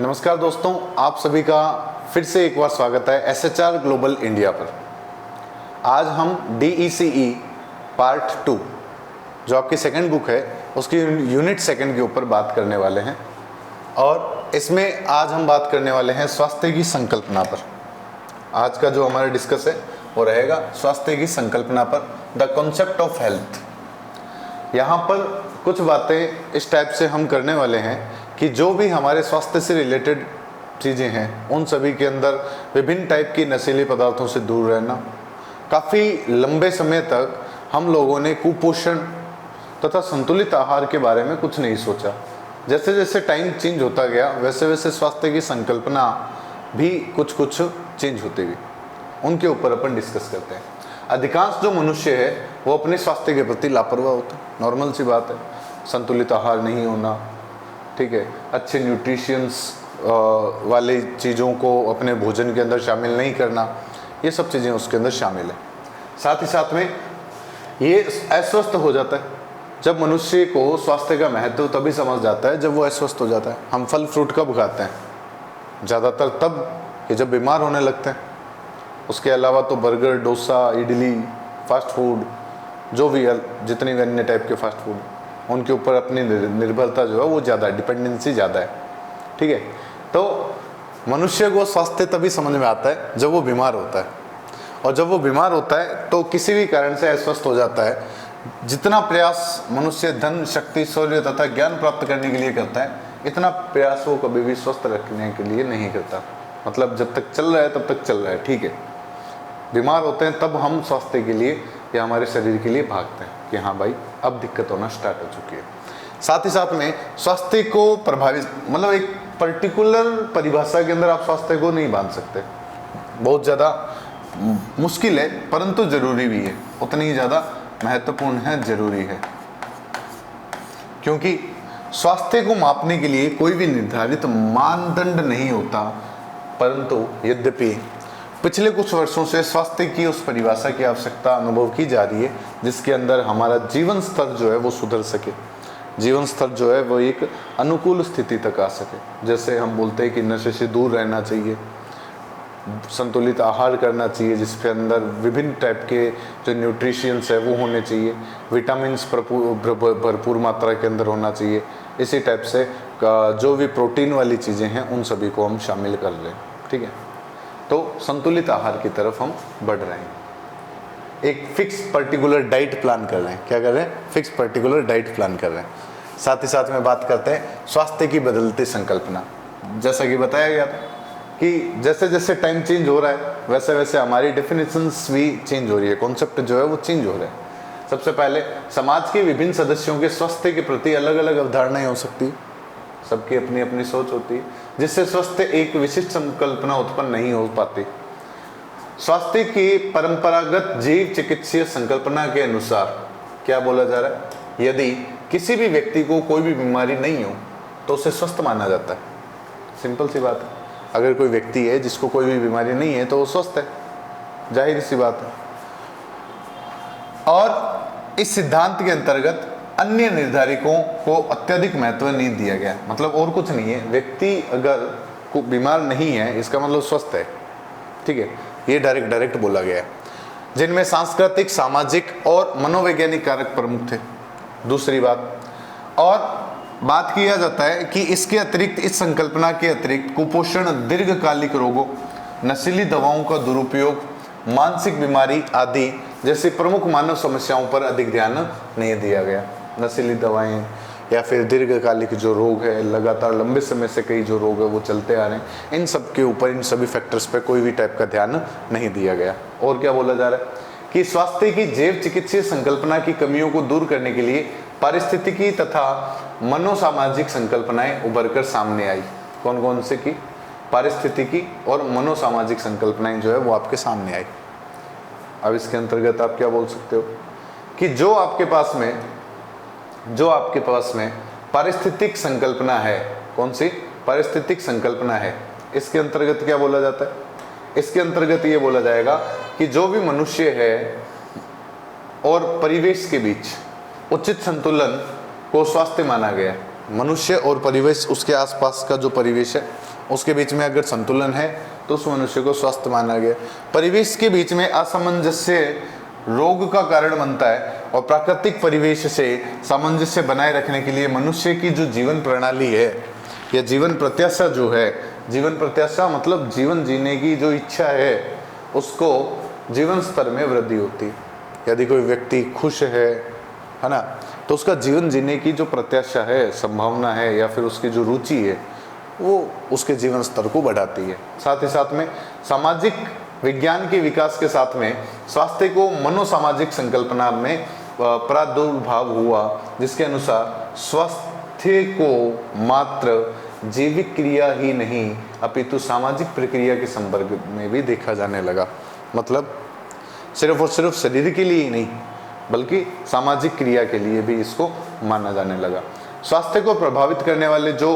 नमस्कार दोस्तों, आप सभी का फिर से एक बार स्वागत है एसएचआर ग्लोबल इंडिया पर। आज हम DECE पार्ट 2 जो आपकी सेकंड बुक है उसकी यूनिट सेकंड के ऊपर बात करने वाले हैं और इसमें आज हम बात करने वाले हैं स्वास्थ्य की संकल्पना पर। आज का जो हमारा डिस्कस है वो रहेगा स्वास्थ्य की संकल्पना पर, द कॉन्सेप्ट ऑफ हेल्थ। यहाँ पर कुछ बातें इस टाइप से हम करने वाले हैं कि जो भी हमारे स्वास्थ्य से रिलेटेड चीज़ें हैं उन सभी के अंदर विभिन्न टाइप की नशीले पदार्थों से दूर रहना। काफ़ी लंबे समय तक हम लोगों ने कुपोषण तथा संतुलित आहार के बारे में कुछ नहीं सोचा। जैसे जैसे टाइम चेंज होता गया वैसे वैसे स्वास्थ्य की संकल्पना भी कुछ कुछ चेंज होती गई। उनके ऊपर अपन डिस्कस करते हैं। अधिकांश जो मनुष्य है वो अपने स्वास्थ्य के प्रति लापरवाह होता है, नॉर्मल सी बात है। संतुलित आहार नहीं होना, ठीक है, अच्छे न्यूट्रिशंस वाली चीज़ों को अपने भोजन के अंदर शामिल नहीं करना, ये सब चीज़ें उसके अंदर शामिल है। साथ ही साथ में ये अस्वस्थ हो जाता है। जब मनुष्य को स्वास्थ्य का महत्व तभी समझ जाता है जब वो अस्वस्थ हो जाता है। हम फल फ्रूट कब खाते हैं? ज़्यादातर तब कि जब बीमार होने लगते हैं। उसके अलावा तो burger, dosa, idli, fast food, जो भी जितने भी अन्य टाइप के फास्ट फूड, उनके ऊपर अपनी निर्भरता जो है वो ज़्यादा है, डिपेंडेंसी ज़्यादा है। ठीक है, तो मनुष्य को स्वास्थ्य तभी समझ में आता है जब वो बीमार होता है। और जब वो बीमार होता है तो किसी भी कारण से अस्वस्थ हो जाता है। जितना प्रयास मनुष्य धन, शक्ति, शौर्य तथा ज्ञान प्राप्त करने के लिए करता है, इतना प्रयास वो कभी भी स्वस्थ रखने के लिए नहीं करता। मतलब जब तक चल रहा है तब तक चल रहा है, ठीक है। बीमार होते हैं तब हम स्वास्थ्य के लिए या हमारे शरीर के लिए भागते हैं कि हाँ भाई अब दिक्कत होना स्टार्ट हो चुकी है। साथ ही साथ में स्वास्थ्य को प्रभावित, मतलब एक पर्टिकुलर परिभाषा के अंदर आप स्वास्थ्य को नहीं बांध सकते। बहुत ज़्यादा मुश्किल है परंतु जरूरी भी है, उतनी ही ज़्यादा महत्वपूर्ण है, जरूरी है। क्योंकि स्वास्थ्य को मापने के लिए कोई भी निर्धारित मानदंड नहीं होता, परंतु यद्यपि पिछले कुछ वर्षों से स्वास्थ्य की उस परिभाषा की आवश्यकता अनुभव की जा रही है जिसके अंदर हमारा जीवन स्तर जो है वो सुधर सके, जीवन स्तर जो है वो एक अनुकूल स्थिति तक आ सके। जैसे हम बोलते हैं कि नशे से दूर रहना चाहिए, संतुलित आहार करना चाहिए जिसके अंदर विभिन्न टाइप के जो न्यूट्रिशंस है वो होने चाहिए, विटामिन्स भरपूर मात्रा के अंदर होना चाहिए। इसी टाइप से जो भी प्रोटीन वाली चीज़ें हैं उन सभी को हम शामिल कर लें, ठीक है। तो संतुलित आहार की तरफ हम बढ़ रहे हैं, एक फिक्स पर्टिकुलर डाइट प्लान कर रहे हैं। क्या कर रहे हैं? फिक्स पर्टिकुलर डाइट प्लान कर रहे हैं। साथ ही साथ में बात करते हैं स्वास्थ्य की बदलती संकल्पना। जैसा कि बताया गया था कि जैसे जैसे टाइम चेंज हो रहा है वैसे वैसे हमारी डेफिनेशंस भी चेंज हो रही है, कॉन्सेप्ट जो है वो चेंज हो रहे हैं। सबसे पहले समाज के विभिन्न सदस्यों के स्वास्थ्य के प्रति अलग अलग अवधारणाएं हो सकती है, सबकी अपनी अपनी सोच होती है, जिससे स्वास्थ्य एक विशिष्ट संकल्पना उत्पन्न नहीं हो पाती। स्वास्थ्य की परंपरागत जीव चिकित्सीय संकल्पना के अनुसार क्या बोला जा रहा है? यदि किसी भी व्यक्ति को कोई भी बीमारी नहीं हो तो उसे स्वस्थ माना जाता है। सिंपल सी बात है। अगर कोई व्यक्ति है जिसको कोई भी बीमारी नहीं है तो वो स्वस्थ है, जाहिर सी बात है। और इस सिद्धांत के अंतर्गत अन्य निर्धारकों को अत्यधिक महत्व नहीं दिया गया। मतलब और कुछ नहीं है, व्यक्ति अगर को बीमार नहीं है इसका मतलब स्वस्थ है, ठीक है। ये डायरेक्ट बोला गया है, जिनमें सांस्कृतिक, सामाजिक और मनोवैज्ञानिक कारक प्रमुख थे। दूसरी बात, और बात किया जाता है कि इसके अतिरिक्त, इस संकल्पना के अतिरिक्त कुपोषण, दीर्घकालिक रोगों, नशीली दवाओं का दुरुपयोग, मानसिक बीमारी आदि जैसी प्रमुख मानव समस्याओं पर अधिक ध्यान नहीं दिया गया। नशीली दवाएं या फिर दीर्घकालिक जो रोग है, लगातार लंबे समय से कई जो रोग है वो चलते आ रहे हैं, इन सब के ऊपर, इन सभी फैक्टर्स पे कोई भी टाइप का ध्यान नहीं दिया गया। और क्या बोला जा रहा है कि स्वास्थ्य की जैव चिकित्सीय संकल्पना की कमियों को दूर करने के लिए पारिस्थितिकी तथा मनोसामाजिक संकल्पनाएं उभर कर सामने आई। कौन कौन से की? पारिस्थितिकी और मनोसामाजिक संकल्पनाएं जो है वो आपके सामने आई। अब इसके अंतर्गत आप क्या बोल सकते हो कि जो आपके पास में पारिस्थितिक संकल्पना है, कौन सी पारिस्थितिक संकल्पना है, इसके अंतर्गत क्या बोला जाता है? इसके अंतर्गत ये बोला जाएगा कि जो भी मनुष्य है और परिवेश के बीच उचित संतुलन को स्वास्थ्य माना गया है। मनुष्य और परिवेश, उसके आसपास का जो परिवेश है उसके बीच में अगर संतुलन है तो उस मनुष्य को स्वस्थ माना गया। परिवेश के बीच में असामंजस्य रोग का कारण बनता है, और प्राकृतिक परिवेश से सामंजस्य बनाए रखने के लिए मनुष्य की जो जीवन प्रणाली है या जीवन प्रत्याशा जो है, जीवन प्रत्याशा मतलब जीवन जीने की जो इच्छा है, उसको जीवन स्तर में वृद्धि होती है। यदि कोई व्यक्ति खुश है ना, तो उसका जीवन जीने की जो प्रत्याशा है, संभावना है, या फिर उसकी जो रुचि है, वो उसके जीवन स्तर को बढ़ाती है। साथ ही साथ में सामाजिक विज्ञान के विकास के साथ में स्वास्थ्य को मनोसामाजिक संकल्पना में प्रादुर्भाव हुआ, जिसके अनुसार स्वास्थ्य को मात्र जैविक क्रिया ही नहीं अपितु सामाजिक प्रक्रिया के संपर्क में भी देखा जाने लगा। मतलब सिर्फ और सिर्फ शरीर के लिए ही नहीं बल्कि सामाजिक क्रिया के लिए भी इसको माना जाने लगा। स्वास्थ्य को प्रभावित करने वाले जो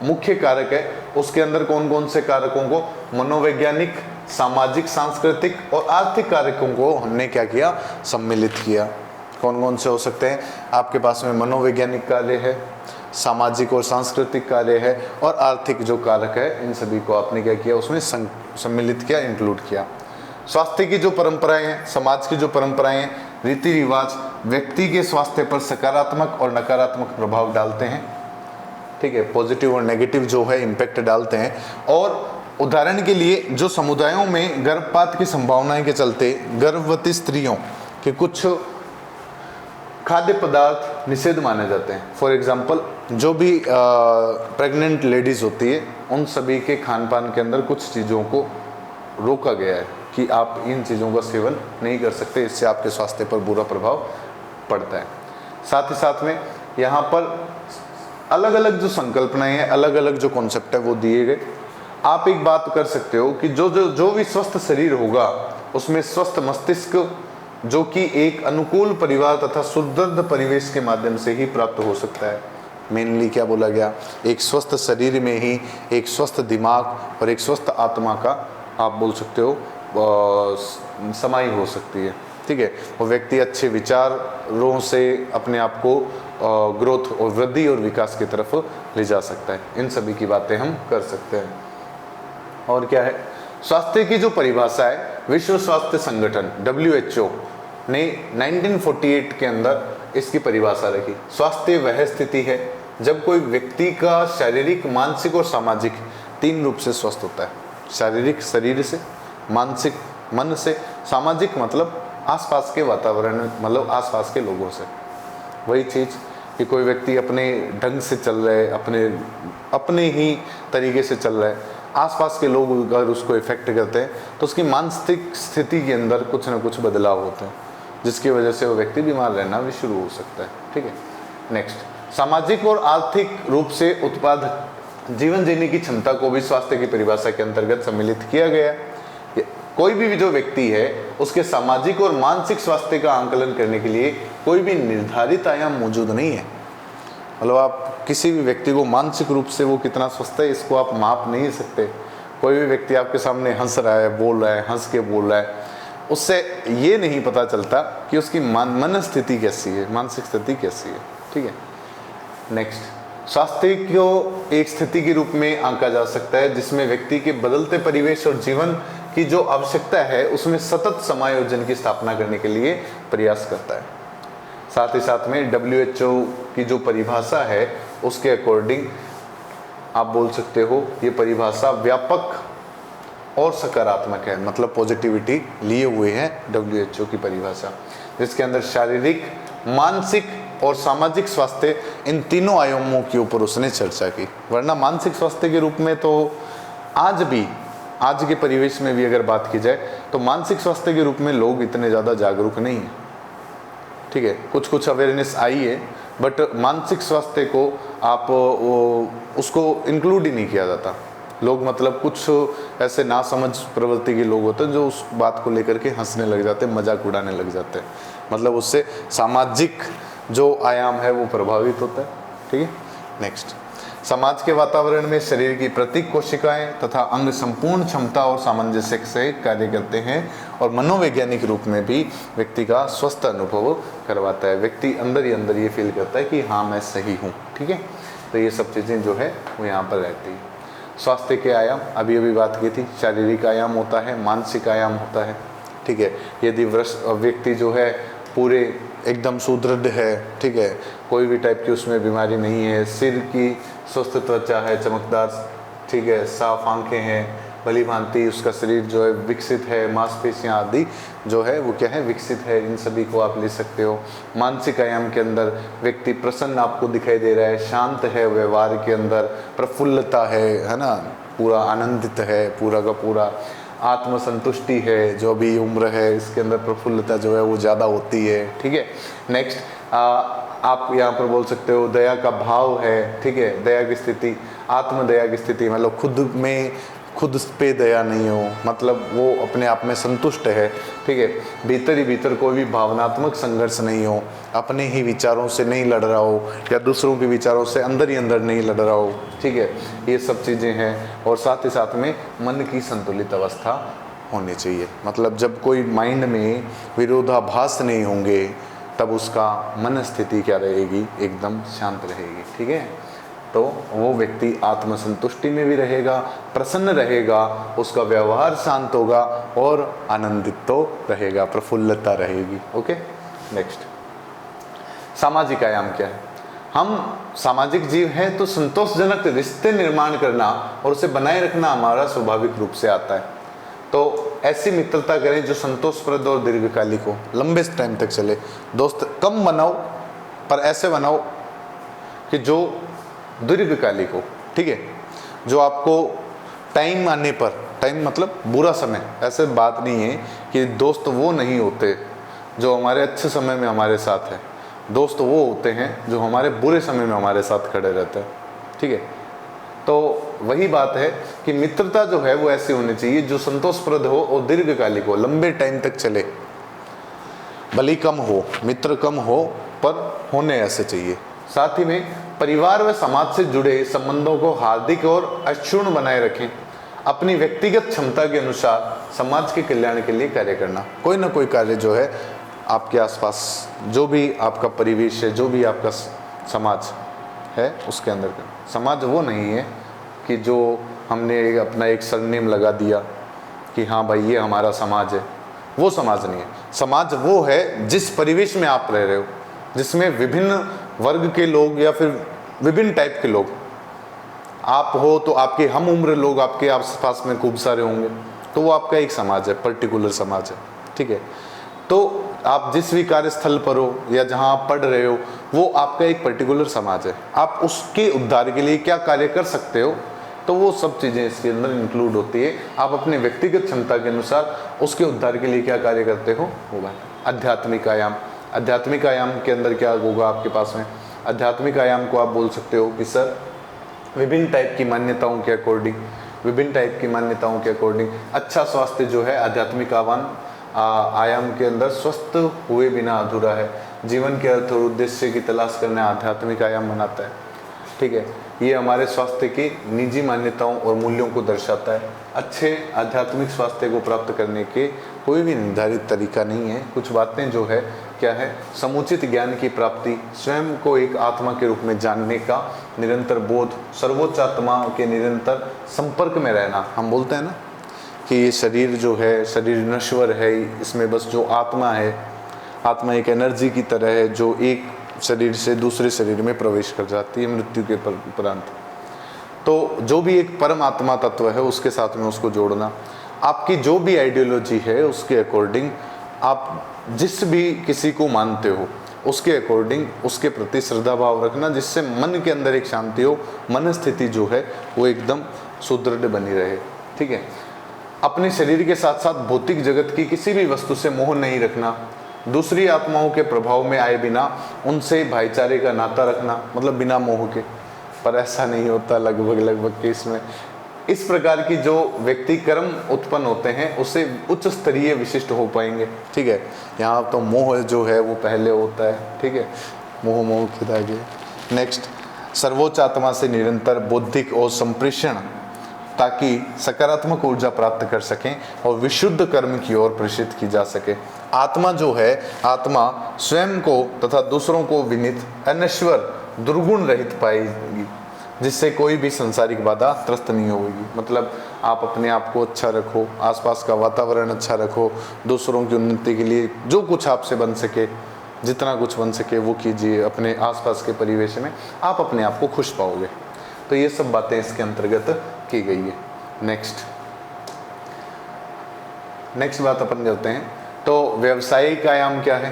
मुख्य कारक है, उसके अंदर कौन कौन से कारकों को, मनोवैज्ञानिक, सामाजिक, सांस्कृतिक और आर्थिक कारकों को हमने क्या किया, सम्मिलित किया। कौन कौन से हो सकते हैं आपके पास में? मनोवैज्ञानिक कार्य है, सामाजिक और सांस्कृतिक कार्य है, और आर्थिक जो कारक है, इन सभी को आपने क्या किया, उसमें सम्मिलित किया, इंक्लूड किया। स्वास्थ्य की जो परंपराएं हैं, समाज की जो परंपराएं हैं, रीति रिवाज व्यक्ति के स्वास्थ्य पर सकारात्मक और नकारात्मक प्रभाव डालते हैं। ठीक है, पॉजिटिव और नेगेटिव जो है इम्पैक्ट डालते हैं। और उदाहरण के लिए जो समुदायों में गर्भपात की संभावनाएं के चलते गर्भवती स्त्रियों के कुछ खाद्य पदार्थ निषेध माने जाते हैं। फॉर एग्जाम्पल, जो भी प्रेग्नेंट लेडीज होती है, उन सभी के खान पान के अंदर कुछ चीज़ों को रोका गया है कि आप इन चीज़ों का सेवन नहीं कर सकते, इससे आपके स्वास्थ्य पर बुरा प्रभाव पड़ता है। साथ ही साथ में यहाँ पर अलग अलग जो संकल्पनाएं हैं, अलग अलग जो कॉन्सेप्ट है वो दिए गए। आप एक बात कर सकते हो कि जो भी स्वस्थ शरीर होगा उसमें स्वस्थ मस्तिष्क, जो कि एक अनुकूल परिवार तथा सुदृढ़ परिवेश के माध्यम से ही प्राप्त हो सकता है। मेनली क्या बोला गया, एक स्वस्थ शरीर में ही एक स्वस्थ दिमाग और एक स्वस्थ आत्मा का आप बोल सकते हो समाई हो सकती है। ठीक है, वो व्यक्ति अच्छे विचारों से अपने आप को ग्रोथ और वृद्धि और विकास की तरफ ले जा सकता है। इन सभी की बातें हम कर सकते हैं। और क्या है, स्वास्थ्य की जो परिभाषा है, विश्व स्वास्थ्य संगठन WHO ने 1948 के अंदर इसकी परिभाषा रखी। स्वास्थ्य वह स्थिति है जब कोई व्यक्ति का शारीरिक, मानसिक और सामाजिक 3 रूप से स्वस्थ होता है। शारीरिक शरीर से, मानसिक मन से, सामाजिक मतलब आसपास के वातावरण, मतलब आसपास के लोगों से। वही चीज़ कि कोई व्यक्ति अपने ढंग से चल रहा है, अपने ही तरीके से चल रहा है, आसपास के लोग अगर उसको इफेक्ट करते हैं तो उसकी मानसिक स्थिति के अंदर कुछ ना कुछ बदलाव होते हैं, जिसकी वजह से वो व्यक्ति बीमार रहना भी शुरू हो सकता है। ठीक है, नेक्स्ट, सामाजिक और आर्थिक रूप से उत्पाद जीवन जीने की क्षमता को भी स्वास्थ्य की परिभाषा के अंतर्गत सम्मिलित किया गया। कोई भी जो व्यक्ति है उसके सामाजिक और मानसिक स्वास्थ्य का आंकलन करने के लिए कोई भी निर्धारित आयाम मौजूद नहीं है। मतलब आप किसी भी व्यक्ति को मानसिक रूप से वो कितना स्वस्थ है, इसको आप माप नहीं सकते। कोई भी व्यक्ति आपके सामने हंस रहा है, बोल रहा है, हंस के बोल रहा है, उससे ये नहीं पता चलता कि उसकी मन स्थिति कैसी है, मानसिक स्थिति कैसी है। ठीक है, नेक्स्ट, स्वास्थ्य को एक स्थिति के रूप में आंका जा सकता है जिसमें व्यक्ति के बदलते परिवेश और जीवन की जो आवश्यकता है उसमें सतत समायोजन की स्थापना करने के लिए प्रयास करता है। साथ ही साथ में WHO की जो परिभाषा है उसके अकॉर्डिंग आप बोल सकते हो ये परिभाषा व्यापक और सकारात्मक है, मतलब पॉजिटिविटी लिए हुए है WHO की परिभाषा, जिसके अंदर शारीरिक, मानसिक और सामाजिक स्वास्थ्य, इन तीनों आयामों के ऊपर उसने चर्चा की। वरना मानसिक स्वास्थ्य के रूप में तो आज के परिवेश में भी अगर बात की जाए तो मानसिक स्वास्थ्य के रूप में लोग इतने ज़्यादा जागरूक नहीं हैं। ठीक है, कुछ अवेयरनेस आई है, बट मानसिक स्वास्थ्य को आप उसको इंक्लूड ही नहीं किया जाता। लोग मतलब कुछ ऐसे नासमझ प्रवृत्ति के लोग होते हैं जो उस बात को लेकर के हंसने लग जाते हैं, मजाक उड़ाने लग जाते हैं, मतलब उससे सामाजिक जो आयाम है वो प्रभावित होता है। ठीक है, नेक्स्ट, समाज के वातावरण में शरीर की प्रत्येक कोशिकाएं तथा अंग संपूर्ण क्षमता और सामंजस्य से कार्य करते हैं और मनोवैज्ञानिक रूप में भी व्यक्ति का स्वस्थ अनुभव करवाता है। व्यक्ति अंदर ही अंदर ये फील करता है कि हाँ मैं सही हूँ। ठीक है, तो ये सब चीज़ें जो है वो यहाँ पर रहती है। स्वास्थ्य के आयाम अभी अभी बात की थी, शारीरिक आयाम होता है, मानसिक आयाम होता है, ठीक है। यदि व्यक्ति जो है पूरे एकदम सुदृढ़ है, ठीक है, कोई भी टाइप की उसमें बीमारी नहीं है, सिर की स्वस्थ त्वचा है, चमकदार, ठीक है, साफ आंखें हैं, भली भांति उसका शरीर जो है विकसित है, मांसपेशियां आदि जो है वो क्या है, विकसित है, इन सभी को आप ले सकते हो। मानसिक आयाम के अंदर व्यक्ति प्रसन्न आपको दिखाई दे रहा है, शांत है, व्यवहार के अंदर प्रफुल्लता है ना, पूरा आनंदित है, पूरा का पूरा आत्मसंतुष्टि है, जो भी उम्र है इसके अंदर प्रफुल्लता जो है वो ज़्यादा होती है, ठीक है। नेक्स्ट आप यहाँ पर बोल सकते हो दया का भाव है, ठीक है, दया की स्थिति, आत्मदया की स्थिति, मतलब खुद पे दया नहीं हो, मतलब वो अपने आप में संतुष्ट है, ठीक है, भीतर ही भीतर कोई भी भावनात्मक संघर्ष नहीं हो, अपने ही विचारों से नहीं लड़ रहा हो या दूसरों के विचारों से अंदर ही अंदर नहीं लड़ रहा हो, ठीक है, ये सब चीज़ें हैं। और साथ ही साथ में मन की संतुलित अवस्था होनी चाहिए, मतलब जब कोई माइंड में विरोधाभास नहीं होंगे तब उसका मन स्थिति क्या रहेगी, एकदम शांत रहेगी, ठीक है। तो वो व्यक्ति आत्मसंतुष्टि में भी रहेगा, प्रसन्न रहेगा, उसका व्यवहार शांत होगा और आनंदित तो रहेगा, प्रफुल्लता रहेगी। ओके, नेक्स्ट सामाजिक आयाम क्या है। हम सामाजिक जीव हैं तो संतोषजनक रिश्ते निर्माण करना और उसे बनाए रखना हमारा स्वाभाविक रूप से आता है। तो ऐसी मित्रता करें जो संतोषप्रद और दीर्घकालिक हो, लंबे टाइम तक चले। दोस्त कम बनाओ पर ऐसे बनाओ कि जो दीर्घकालिक हो, ठीक है, जो आपको टाइम आने पर, टाइम मतलब बुरा समय, ऐसे बात नहीं है कि दोस्त वो नहीं होते जो हमारे अच्छे समय में हमारे साथ है, दोस्त वो होते हैं जो हमारे बुरे समय में हमारे साथ खड़े रहते हैं, ठीक है। तो वही बात है कि मित्रता जो है वो ऐसी होनी चाहिए जो संतोषप्रद हो और दीर्घकालिक हो, लंबे टाइम तक चले, भले कम हो, मित्र कम हो पर होने ऐसे चाहिए। साथ ही में परिवार व समाज से जुड़े संबंधों को हार्दिक और अक्षुण्ण बनाए रखें। अपनी व्यक्तिगत क्षमता के अनुसार समाज के कल्याण के लिए कार्य करना, कोई ना कोई कार्य जो है आपके आसपास जो भी आपका परिवेश है, जो भी आपका समाज है उसके अंदर करना। समाज वो नहीं है कि जो हमने अपना एक सरनेम लगा दिया कि हाँ भाई ये हमारा समाज है, वो समाज नहीं है। समाज वो है जिस परिवेश में आप रह रहे हो, जिसमें विभिन्न वर्ग के लोग या फिर विभिन्न टाइप के लोग आप हो, तो आपके हम उम्र लोग आपके आसपास में खूब सारे होंगे, तो वो आपका एक समाज है, पर्टिकुलर समाज है, ठीक है। तो आप जिस भी कार्यस्थल पर हो या जहां आप पढ़ रहे हो वो आपका एक पर्टिकुलर समाज है। आप उसके उद्धार के लिए क्या कार्य कर सकते हो, तो वो सब चीज़ें इसके अंदर इंक्लूड होती है। आप अपने व्यक्तिगत क्षमता के अनुसार उसके उद्धार के लिए क्या कार्य करते हो वो बात। आध्यात्मिक आयाम, आध्यात्मिक आयाम के अंदर क्या होगा आपके पास में, आध्यात्मिक आयाम को आप बोल सकते हो कि सर विभिन्न टाइप की मान्यताओं के अकॉर्डिंग, विभिन्न टाइप की मान्यताओं के अकॉर्डिंग अच्छा स्वास्थ्य जो है आध्यात्मिक आयाम के अंदर स्वस्थ हुए बिना अधूरा है। जीवन के अर्थ और उद्देश्य की तलाश करना आध्यात्मिक आयाम बनाता है, ठीक है। ये हमारे स्वास्थ्य की निजी मान्यताओं और मूल्यों को दर्शाता है। अच्छे आध्यात्मिक स्वास्थ्य को प्राप्त करने के कोई भी निर्धारित तरीका नहीं है। कुछ बातें जो है क्या है, समुचित ज्ञान की प्राप्ति, स्वयं को एक आत्मा के रूप में जानने का निरंतर बोध, सर्वोच्च आत्मा के निरंतर संपर्क में रहना। हम बोलते हैं ना कि ये शरीर जो है, शरीर नश्वर है, इसमें बस जो आत्मा है, आत्मा एक एनर्जी की तरह है जो एक शरीर से दूसरे शरीर में प्रवेश कर जाती है मृत्यु के उपरांत। तो जो भी एक परमात्मा तत्व है उसके साथ में उसको जोड़ना, आपकी जो भी आइडियोलॉजी है उसके अकॉर्डिंग आप जिस भी किसी को मानते हो उसके अकॉर्डिंग उसके प्रति श्रद्धा भाव रखना, जिससे मन के अंदर एक शांति हो, मन स्थिति जो है वो एकदम सुदृढ़ बनी रहे, ठीक है। अपने शरीर के साथ साथ भौतिक जगत की किसी भी वस्तु से मोह नहीं रखना, दूसरी आत्माओं के प्रभाव में आए बिना उनसे भाईचारे का नाता रखना, मतलब बिना मोह के। पर ऐसा नहीं होता लगभग केस में। इस प्रकार की जो व्यक्ति कर्म उत्पन्न होते हैं उससे उच्च स्तरीय विशिष्ट हो पाएंगे, ठीक है। यहाँ तो मोह जो है वो पहले होता है, ठीक है, मोह के धागे। नेक्स्ट, सर्वोच्च आत्मा से निरंतर बौद्धिक और संप्रेषण, ताकि सकारात्मक ऊर्जा प्राप्त कर सकें और विशुद्ध कर्म की ओर प्रेषित की जा सके। आत्मा जो है, आत्मा स्वयं को तथा दूसरों को विनीत, अनश्वर, दुर्गुण रहित पाएगी, जिससे कोई भी सांसारिक बाधा त्रस्त नहीं होगी। मतलब आप अपने आप को अच्छा रखो, आसपास का वातावरण अच्छा रखो, दूसरों की उन्नति के लिए जो कुछ आपसे बन सके, जितना कुछ बन सके वो कीजिए। अपने आसपास के परिवेश में आप अपने आप को खुश पाओगे। तो ये सब बातें इसके अंतर्गत की गई है। नेक्स्ट बात अपन करते हैं। तो व्यावसायिक आयाम क्या है?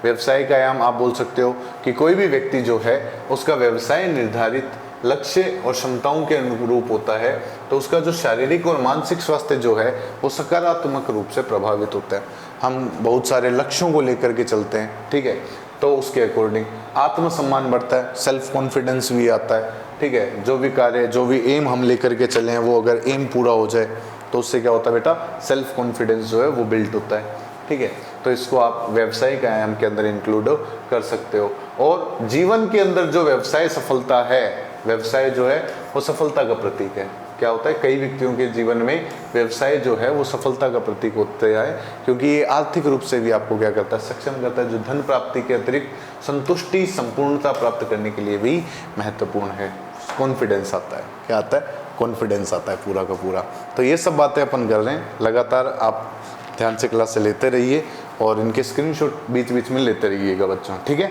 व्यावसायिक आयाम आप बोल सकते हो कि कोई भी व्यक्ति जो है उसका व्यवसाय निर्धारित लक्ष्य और क्षमताओं के अनुरूप होता है, तो उसका जो शारीरिक और मानसिक स्वास्थ्य जो है वो सकारात्मक रूप से प्रभावित होता है। हम बहुत सारे लक्ष्यों को लेकर के चलते हैं, ठीक है, तो उसके अकॉर्डिंग आत्मसम्मान बढ़ता है, सेल्फ कॉन्फिडेंस भी आता है, ठीक है। जो भी कार्य, जो भी एम हम लेकर के चले हैं, वो अगर एम पूरा हो जाए तो उससे क्या होता है बेटा, सेल्फ कॉन्फिडेंस जो है वो बिल्ड होता है, ठीक है। तो इसको आप व्यावसायिक आयाम के अंदर इंक्लूड कर सकते हो। और जीवन के अंदर जो व्यवसाय सफलता है, व्यवसाय जो है वो सफलता का प्रतीक है। क्या होता है, कई व्यक्तियों के जीवन में व्यवसाय जो है वो सफलता का प्रतीक होता है, क्योंकि ये आर्थिक रूप से भी आपको क्या करता है, सक्षम करता है, जो धन प्राप्ति के अतिरिक्त संतुष्टि, संपूर्णता प्राप्त करने के लिए भी महत्वपूर्ण है। कॉन्फिडेंस आता है, क्या आता है, कॉन्फिडेंस आता है पूरा का पूरा। तो ये सब बातें अपन कर रहे हैं, लगातार आप ध्यान से क्लास से लेते रहिए और इनके स्क्रीनशॉट बीच बीच में लेते रहिएगा बच्चों, ठीक है।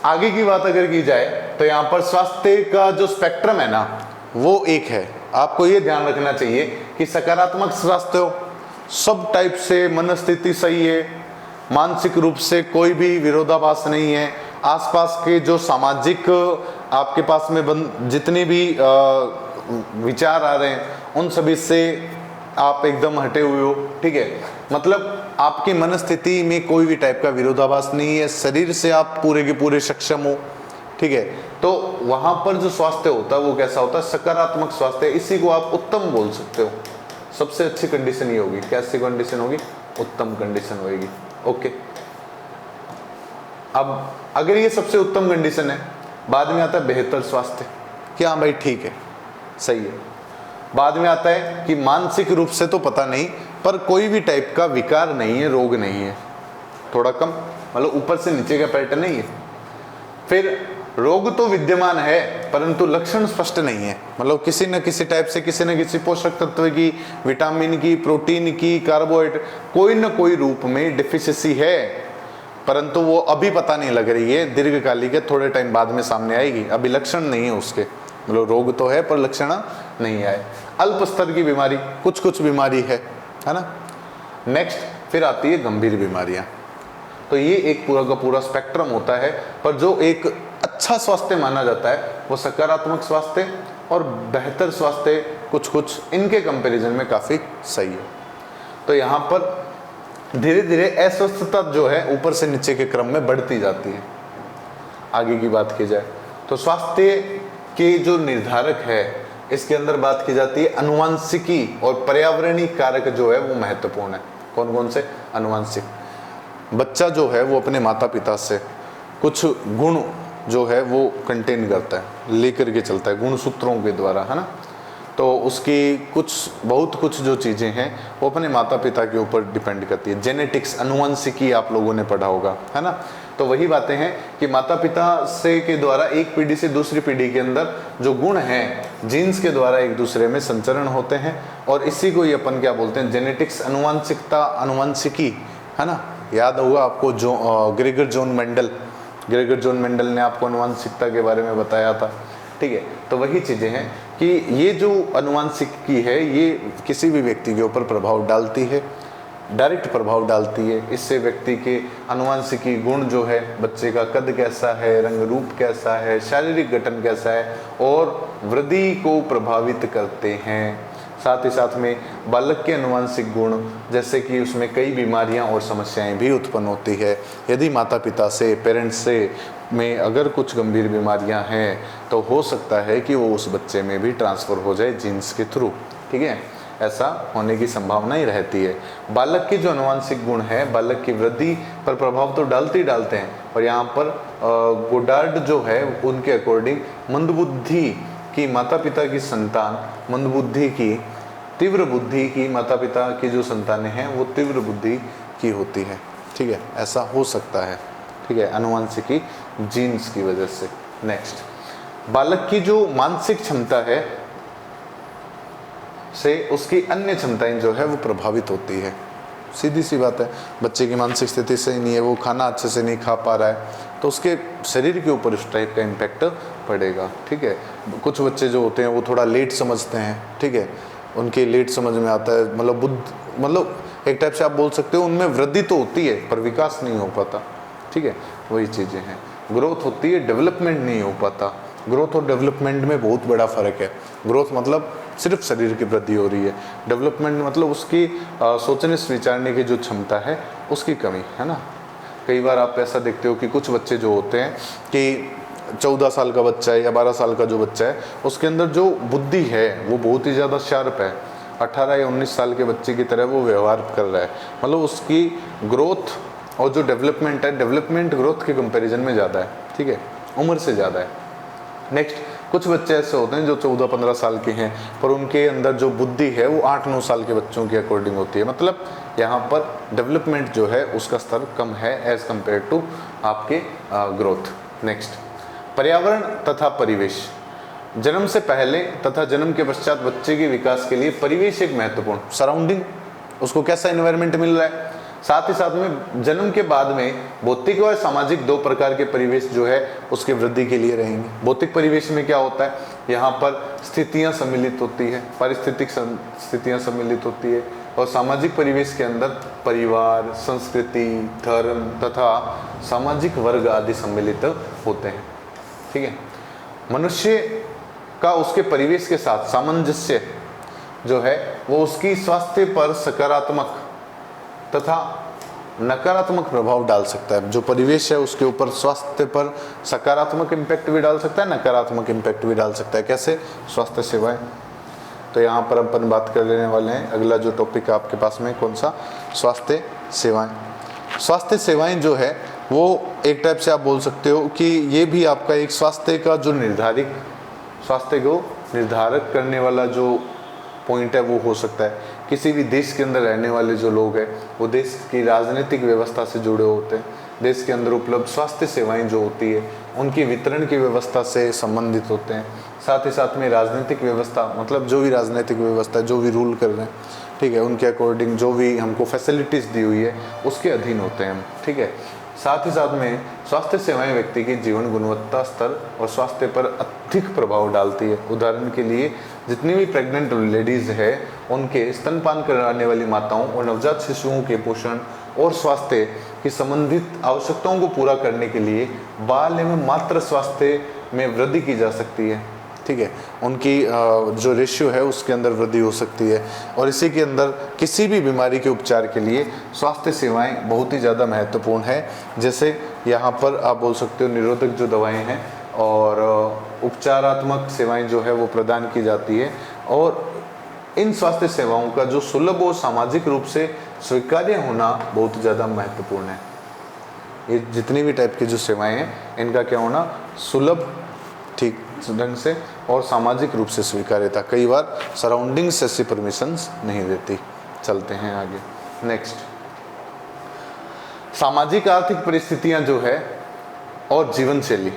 आगे की बात अगर की जाए तो यहाँ पर स्वास्थ्य का जो स्पेक्ट्रम है ना, वो एक है। आपको ये ध्यान रखना चाहिए कि सकारात्मक स्वास्थ्य हो, सब टाइप से मनस्थिति सही है, मानसिक रूप से कोई भी विरोधाभास नहीं है, आसपास के जो सामाजिक आपके पास में जितने भी विचार आ रहे हैं उन सभी से आप एकदम हटे हुए हो, ठीक है। मतलब आपकी मनस्थिति में कोई भी टाइप का विरोधाभास नहीं है, शरीर से आप पूरे के पूरे सक्षम हो, ठीक है। तो वहां पर जो स्वास्थ्य होता है वो कैसा होता है, सकारात्मक स्वास्थ्य। इसी को आप उत्तम बोल सकते हो। सबसे अच्छी कंडीशन ये होगी, कैसी कंडीशन होगी, उत्तम कंडीशन होगी, ओके। अब अगर ये सबसे उत्तम कंडीशन है, बाद में आता है बेहतर स्वास्थ्य, कि हाँ भाई ठीक है, सही है। बाद में आता है कि मानसिक रूप से तो पता नहीं, पर कोई भी टाइप का विकार नहीं है, रोग नहीं है, थोड़ा कम, मतलब ऊपर से नीचे का पैटर्न नहीं है। फिर रोग तो विद्यमान है परंतु लक्षण स्पष्ट नहीं है, मतलब किसी न किसी टाइप से, किसी न किसी पोषक तत्व की, विटामिन की, प्रोटीन की, कार्बोहाइड्रेट, कोई न कोई रूप में डिफिशिएंसी है, परंतु वो अभी पता नहीं लग रही है, दीर्घकालिक है, थोड़े टाइम बाद में सामने आएगी, अभी लक्षण नहीं है उसके, मतलब रोग तो है पर लक्षण नहीं आए। अल्प स्तर की बीमारी, कुछ कुछ बीमारी है ना। नेक्स्ट फिर आती है गंभीर बीमारियां। तो ये एक पूरा का पूरा स्पेक्ट्रम होता है, पर जो एक अच्छा स्वास्थ्य माना जाता है वो सकारात्मक स्वास्थ्य और बेहतर स्वास्थ्य कुछ कुछ इनके कंपैरिजन में काफ़ी सही है। तो यहाँ पर धीरे धीरे अस्वस्थता जो है ऊपर से नीचे के क्रम में बढ़ती जाती है। आगे की बात की जाए तो स्वास्थ्य के जो निर्धारक है, इसके अंदर बात की जाती है अनुवांशिकी और पर्यावरणीय कारक जो है वो महत्वपूर्ण है। कौन कौन से? अनुवांशिक। बच्चा जो है वो अपने माता पिता से कुछ गुण जो है वो कंटेन करता है, लेकर के चलता है गुणसूत्रों के द्वारा, है ना। तो उसकी बहुत कुछ जो चीज़ें हैं वो अपने माता पिता के ऊपर डिपेंड करती है। जेनेटिक्स, अनुवांशिकी आप लोगों ने पढ़ा होगा, है ना। तो वही बातें हैं कि माता पिता से के द्वारा एक पीढ़ी से दूसरी पीढ़ी के अंदर जो गुण हैं जीन्स के द्वारा एक दूसरे में संचरण होते हैं, और इसी को ये अपन क्या बोलते हैं, जेनेटिक्स, अनुवांशिकता, अनुवांशिकी, है ना। याद होगा आपको जो ग्रेगर जॉन मेंडल ने आपको अनुवांशिकता के बारे में बताया था, ठीक है। तो वही चीज़ें हैं कि ये जो अनुवांशिकी है ये किसी भी व्यक्ति के ऊपर प्रभाव डालती है, डायरेक्ट प्रभाव डालती है। इससे व्यक्ति के अनुवांशिकी गुण जो है, बच्चे का कद कैसा है, रंग रूप कैसा है, शारीरिक गठन कैसा है, और वृद्धि को प्रभावित करते हैं। साथ ही साथ में बालक के अनुवांशिक गुण, जैसे कि उसमें कई बीमारियां और समस्याएं भी उत्पन्न होती है। यदि माता पिता से, पेरेंट्स से में अगर कुछ गंभीर बीमारियां हैं तो हो सकता है कि वो उस बच्चे में भी ट्रांसफ़र हो जाए जीन्स के थ्रू, ठीक है। ऐसा होने की संभावना ही रहती है। बालक के जो अनुवांशिक गुण हैं बालक की वृद्धि पर प्रभाव तो डालते हैं, और यहाँ पर गोडार्ड जो है उनके अकॉर्डिंग मंदबुद्धि की माता पिता की संतान, मंदबुद्धि की, तीव्र बुद्धि की माता पिता की जो संतानें हैं वो तीव्र बुद्धि की होती है, ठीक है। ऐसा हो सकता है, ठीक है, अनुवांशिकी जीन्स की वजह से। नेक्स्ट बालक की जो मानसिक क्षमता है से उसकी अन्य क्षमताएं जो है वो प्रभावित होती है। सीधी सी बात है, बच्चे की मानसिक स्थिति सही नहीं है, वो खाना अच्छे से नहीं खा पा रहा है, तो उसके शरीर के ऊपर उस टाइप का इम्पैक्ट पड़ेगा। ठीक है, कुछ बच्चे जो होते हैं वो थोड़ा लेट समझते हैं। ठीक है, उनके लेट समझ में आता है, मतलब मतलब एक टाइप से आप बोल सकते हो उनमें वृद्धि तो होती है पर विकास नहीं हो पाता। ठीक है, वही चीज़ें हैं, ग्रोथ होती है, डेवलपमेंट नहीं हो पाता। ग्रोथ और डेवलपमेंट में बहुत बड़ा फ़र्क है। ग्रोथ मतलब सिर्फ शरीर की वृद्धि हो रही है, डेवलपमेंट मतलब उसकी सोचने विचारने की जो क्षमता है उसकी कमी है ना। कई बार आप ऐसा देखते हो कि कुछ बच्चे जो होते हैं कि 14 साल का बच्चा है या 12 साल का जो बच्चा है, उसके अंदर जो बुद्धि है वो बहुत ही ज़्यादा शार्प है। 18 या 19 साल के बच्चे की तरह वो व्यवहार कर रहा है, मतलब उसकी ग्रोथ और जो डेवलपमेंट है, डेवलपमेंट ग्रोथ के कंपैरिजन में ज़्यादा है। ठीक है, उम्र से ज़्यादा है। नेक्स्ट, कुछ बच्चे ऐसे होते हैं जो 14-15 साल के हैं पर उनके अंदर जो बुद्धि है वो 8-9 साल के बच्चों के अकॉर्डिंग होती है। मतलब यहाँ पर डेवलपमेंट जो है उसका स्तर कम है एज कम्पेयर टू आपके ग्रोथ। नेक्स्ट, पर्यावरण तथा परिवेश। जन्म से पहले तथा जन्म के पश्चात बच्चे के विकास के लिए परिवेश एक महत्वपूर्ण, सराउंडिंग, उसको कैसा एनवायरनमेंट मिल रहा है, साथ ही साथ में जन्म के बाद में भौतिक और सामाजिक दो प्रकार के परिवेश जो है उसके वृद्धि के लिए रहेंगे। भौतिक परिवेश में क्या होता है, यहाँ पर स्थितियाँ सम्मिलित होती है, पारिस्थितिक स्थितियाँ सम्मिलित होती है, और सामाजिक परिवेश के अंदर परिवार, संस्कृति, धर्म तथा सामाजिक वर्ग आदि सम्मिलित होते हैं। ठीक है, मनुष्य का उसके परिवेश के साथ सामंजस्य जो है वो उसकी स्वास्थ्य पर सकारात्मक तथा नकारात्मक प्रभाव डाल सकता है। जो परिवेश है उसके ऊपर स्वास्थ्य पर सकारात्मक इम्पैक्ट भी डाल सकता है, नकारात्मक इम्पैक्ट भी डाल सकता है। कैसे? स्वास्थ्य सेवाएं। तो यहाँ पर अपन बात कर लेने वाले हैं, अगला जो टॉपिक आपके पास में कौन सा, स्वास्थ्य सेवाएं। स्वास्थ्य सेवाएं जो है वो एक टाइप से आप बोल सकते हो कि ये भी आपका एक स्वास्थ्य का जो स्वास्थ्य को निर्धारित करने वाला जो पॉइंट है वो हो सकता है। किसी भी देश के अंदर रहने वाले जो लोग हैं वो देश की राजनीतिक व्यवस्था से जुड़े होते हैं। देश के अंदर उपलब्ध स्वास्थ्य सेवाएं जो होती है उनकी वितरण की व्यवस्था से संबंधित होते हैं। साथ ही साथ में राजनीतिक व्यवस्था, मतलब जो भी राजनीतिक व्यवस्था, जो भी रूल कर रहे हैं, ठीक है, उनके अकॉर्डिंग जो भी हमको फैसिलिटीज़ दी हुई है उसके अधीन होते हैं हम। ठीक है, साथ ही साथ में स्वास्थ्य सेवाएं व्यक्ति की जीवन गुणवत्ता स्तर और स्वास्थ्य पर अधिक प्रभाव डालती है। उदाहरण के लिए जितनी भी प्रेग्नेंट लेडीज़ है उनके स्तनपान कराने वाली माताओं और नवजात शिशुओं के पोषण और स्वास्थ्य की संबंधित आवश्यकताओं को पूरा करने के लिए बाल एवं मातृ स्वास्थ्य में वृद्धि की जा सकती है। ठीक है, उनकी जो रेशियो है उसके अंदर वृद्धि हो सकती है, और इसी के अंदर किसी भी बीमारी के उपचार के लिए स्वास्थ्य सेवाएं बहुत ही ज़्यादा महत्वपूर्ण है। जैसे यहाँ पर आप बोल सकते हो निरोधक जो दवाएं हैं और उपचारात्मक सेवाएं जो है वो प्रदान की जाती है, और इन स्वास्थ्य सेवाओं का जो सुलभ और सामाजिक रूप से स्वीकार्य होना बहुत ज़्यादा महत्वपूर्ण है। ये जितनी भी टाइप की जो सेवाएं हैं इनका क्या होना, सुलभ, ठीक ढंग से और सामाजिक रूप से स्वीकार्यता। कई बार सराउंडिंग्स ऐसी परमिशंस नहीं देती। चलते हैं आगे। नेक्स्ट, सामाजिक आर्थिक परिस्थितियां जो है और जीवन शैली।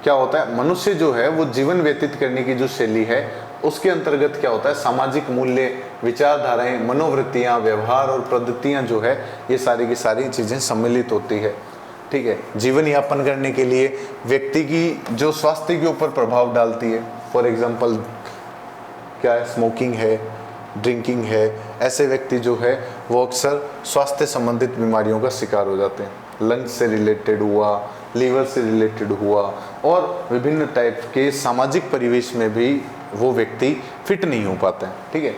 क्या होता है, मनुष्य जो है वो जीवन व्यतीत करने की जो शैली है उसके अंतर्गत क्या होता है, सामाजिक मूल्य, विचारधाराएं, मनोवृत्तियां, व्यवहार और पद्धतियां जो है ये सारी की सारी चीज़ें सम्मिलित होती है। ठीक है, जीवन यापन करने के लिए व्यक्ति की जो स्वास्थ्य के ऊपर प्रभाव डालती है। फॉर एग्जांपल क्या है, स्मोकिंग है, ड्रिंकिंग है, ऐसे व्यक्ति जो है वो अक्सर स्वास्थ्य संबंधित बीमारियों का शिकार हो जाते हैं। लंग्स से रिलेटेड हुआ, लीवर से रिलेटेड हुआ, और विभिन्न टाइप के सामाजिक परिवेश में भी वो व्यक्ति फिट नहीं हो पाते हैं। ठीक है,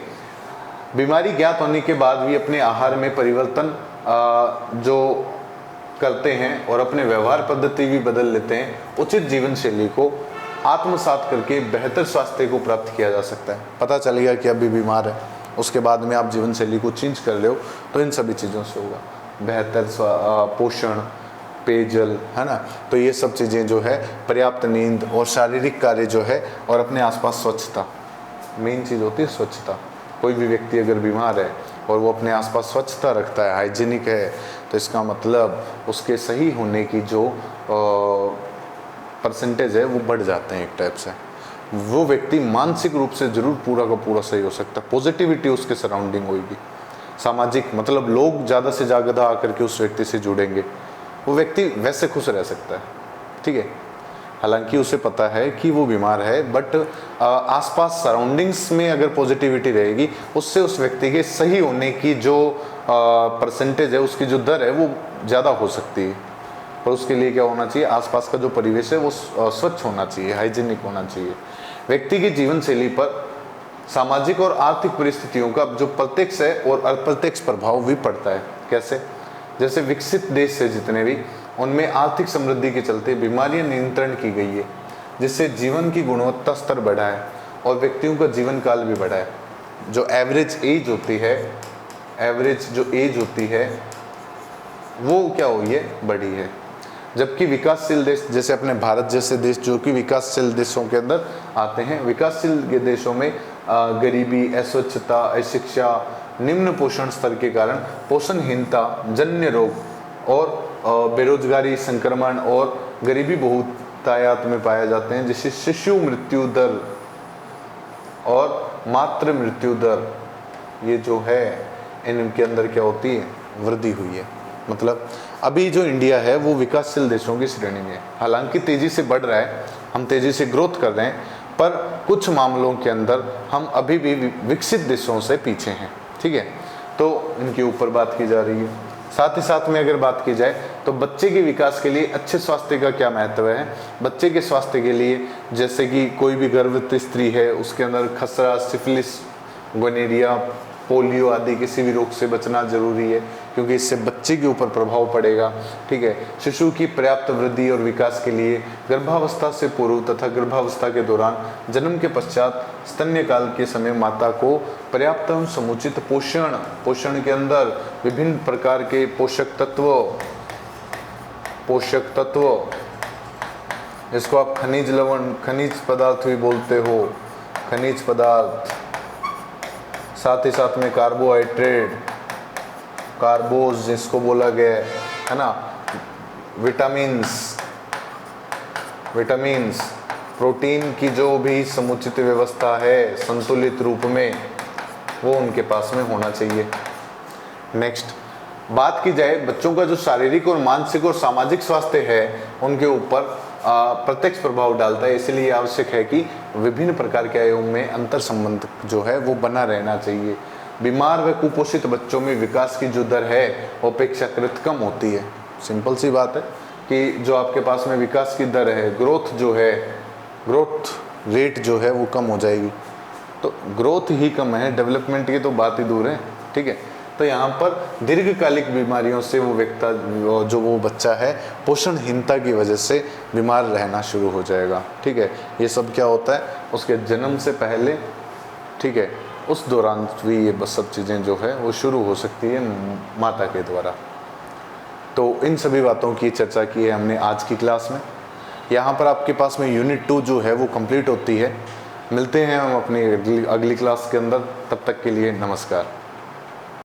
बीमारी ज्ञात होने के बाद भी अपने आहार में परिवर्तन जो करते हैं और अपने व्यवहार पद्धति भी बदल लेते हैं, उचित जीवन शैली को आत्मसात करके बेहतर स्वास्थ्य को प्राप्त किया जा सकता है। पता चल गया कि अभी बीमार है, उसके बाद में आप जीवन शैली को चेंज कर ले तो इन सभी चीज़ों से होगा। बेहतर पोषण, पेयजल, है ना, तो ये सब चीज़ें जो है, पर्याप्त नींद और शारीरिक कार्य जो है, और अपने आसपास स्वच्छता, मेन चीज़ होती है स्वच्छता। कोई भी व्यक्ति अगर बीमार है और वो अपने आसपास स्वच्छता रखता है, हाइजीनिक है, तो इसका मतलब उसके सही होने की जो परसेंटेज है वो बढ़ जाते हैं एक टाइप से। वो व्यक्ति मानसिक रूप से जरूर पूरा का पूरा सही हो सकता है, पॉजिटिविटी उसके सराउंडिंग होगी। सामाजिक मतलब लोग ज़्यादा से ज़्यादा आकर के उस व्यक्ति से जुड़ेंगे, वो व्यक्ति वैसे खुश रह सकता है, ठीक है। हालांकि उसे पता है कि वो बीमार है, बट आसपास सराउंडिंग्स में अगर पॉजिटिविटी रहेगी, उससे उस व्यक्ति के सही होने की जो परसेंटेज है, उसकी जो दर है वो ज़्यादा हो सकती है। पर उसके लिए क्या होना चाहिए, आसपास का जो परिवेश है वो स्वच्छ होना चाहिए, हाइजीनिक होना चाहिए। व्यक्ति की जीवन शैली पर सामाजिक और आर्थिक परिस्थितियों का जो प्रत्यक्ष है और अप्रत्यक्ष प्रभाव भी पड़ता है। कैसे? जैसे विकसित देश है जितने भी, उनमें आर्थिक समृद्धि के चलते बीमारियां नियंत्रण की गई है, जिससे जीवन की गुणवत्ता स्तर बढ़ा है और व्यक्तियों का जीवन काल भी बढ़ा है। जो एवरेज एज होती है, एवरेज जो एज होती है वो क्या हुई है, बढ़ी है। जबकि विकासशील देश जैसे अपने भारत जैसे देश जो कि विकासशील देशों के अंदर आते हैं, विकासशील के देशों में गरीबी, अस्वच्छता, अशिक्षा, निम्न पोषण स्तर के कारण पोषणहीनता जन्य रोग और बेरोजगारी, संक्रमण और गरीबी बहुतायत में पाए जाते हैं, जिससे शिशु मृत्यु दर और मातृ मृत्यु दर ये जो है इनके अंदर क्या होती है, वृद्धि हुई है। मतलब अभी जो इंडिया है वो विकासशील देशों की श्रेणी में है। हालांकि तेजी से बढ़ रहा है, हम तेजी से ग्रोथ कर रहे हैं, पर कुछ मामलों के अंदर हम अभी भी विकसित देशों से पीछे हैं, ठीक है। तो इनके ऊपर बात की जा रही है। साथ ही साथ में अगर बात की जाए तो बच्चे के विकास के लिए अच्छे स्वास्थ्य का क्या महत्व है। बच्चे के स्वास्थ्य के लिए जैसे कि कोई भी गर्भवती स्त्री है, उसके अंदर खसरा, सिफिलिस, गोनेरिया, पोलियो आदि किसी भी रोग से बचना जरूरी है, क्योंकि इससे बच्चे के ऊपर प्रभाव पड़ेगा, ठीक है। शिशु की पर्याप्त वृद्धि और विकास के लिए गर्भावस्था से पूर्व तथा गर्भावस्था के दौरान, जन्म के पश्चात, स्तन्य काल के समय माता को पर्याप्त एवं समुचित पोषण के अंदर विभिन्न प्रकार के पोषक तत्व जिसको आप खनिज लवण, खनिज पदार्थ भी बोलते हो, खनिज पदार्थ, साथ ही साथ में कार्बोहाइड्रेट, कार्बोज जिसको बोला गया है ना, विटामिन्स, प्रोटीन की जो भी समुचित व्यवस्था है संतुलित रूप में, वो उनके पास में होना चाहिए। नेक्स्ट बात की जाए, बच्चों का जो शारीरिक और मानसिक और सामाजिक स्वास्थ्य है उनके ऊपर प्रत्यक्ष प्रभाव डालता है। इसलिए आवश्यक है कि विभिन्न प्रकार के आयु में अंतर संबंध जो है वो बना रहना चाहिए। बीमार व कुपोषित बच्चों में विकास की जो दर है वो अपेक्षाकृत कम होती है। सिंपल सी बात है कि जो आपके पास में विकास की दर है, ग्रोथ रेट जो है वो कम हो जाएगी। तो ग्रोथ ही कम है, डेवलपमेंट की तो बात ही दूर है, ठीक है। तो यहाँ पर दीर्घकालिक बीमारियों से वो बच्चा है पोषणहीनता की वजह से बीमार रहना शुरू हो जाएगा, ठीक है। ये सब क्या होता है उसके जन्म से पहले, ठीक है, उस दौरान भी ये बस सब चीज़ें जो है वो शुरू हो सकती है माता के द्वारा। तो इन सभी बातों की चर्चा की है हमने आज की क्लास में। यहाँ पर आपके पास में यूनिट 2 जो है वो कंप्लीट होती है। मिलते हैं हम अपनी अगली क्लास के अंदर, तब तक के लिए नमस्कार।